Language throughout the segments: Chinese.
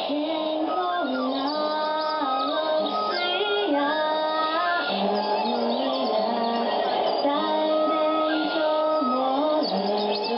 天空那么水呀，路呀，带点周末的冬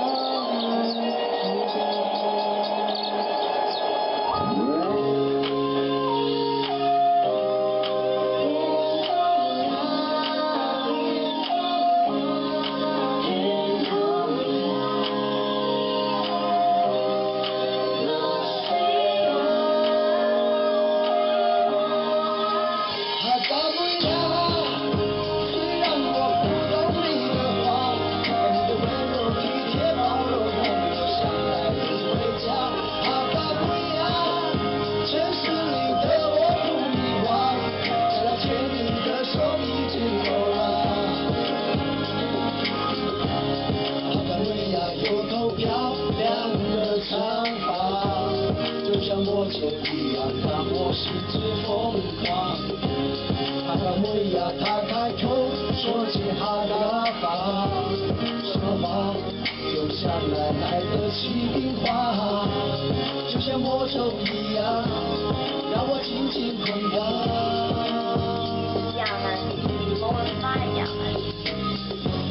我就一样让我心之疯狂。哈达维亚，他开口说起哈达法，什么话就像来的起冰花，就像魔咒一样，让我紧紧捆绑。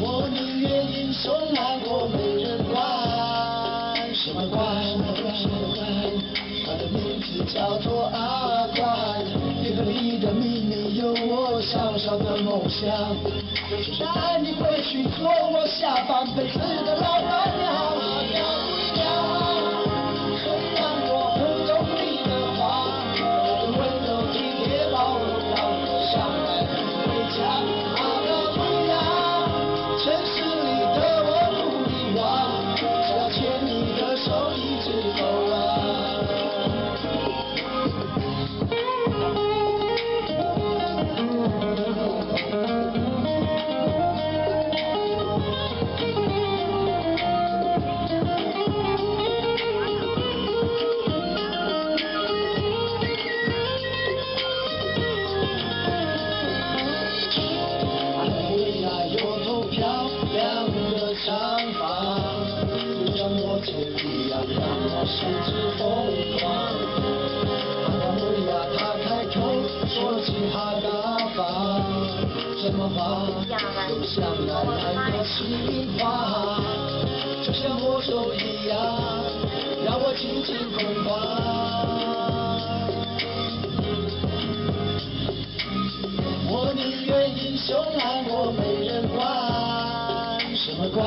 我宁愿英雄难过没人管，什么管？他的名字叫做阿宽，你和你的秘密有我小小的梦想，就是带你回去做我下半辈子的老板娘。虽然我不懂你的话，我的温柔体贴包容让我想来回家。阿达维亚，城市里的我不遗忘，只要牵你的手一直走啊。长发就像魔戒一样让我心之疯狂。哈达维亚，他开口说起哈达法，什么话都像来的起冰花，就像魔咒一样让我紧紧捆绑。我宁愿英雄难过没人管，什么关？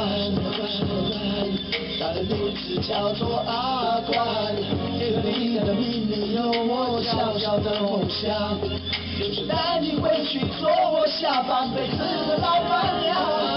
他的名字叫做阿宽，你和你的秘密有我小小的梦想，就是带你回去做我下半辈子的老板娘。